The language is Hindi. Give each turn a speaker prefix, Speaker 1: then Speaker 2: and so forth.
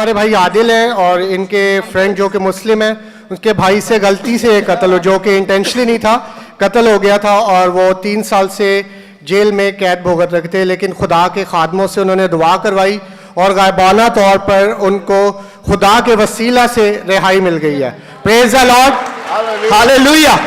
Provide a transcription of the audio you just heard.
Speaker 1: हमारे भाई आदिल हैं और इनके फ्रेंड जो कि मुस्लिम है, उनके भाई से गलती से कत्ल हो, जो कि इंटेंशनली नहीं था, कत्ल हो गया था और वो 3 साल से जेल में कैद भुगत रहे थे। लेकिन खुदा के खादमों से उन्होंने दुआ करवाई और गायबाना तौर पर उनको खुदा के वसीला से रिहाई मिल गई है। Praise the Lord, hallelujah.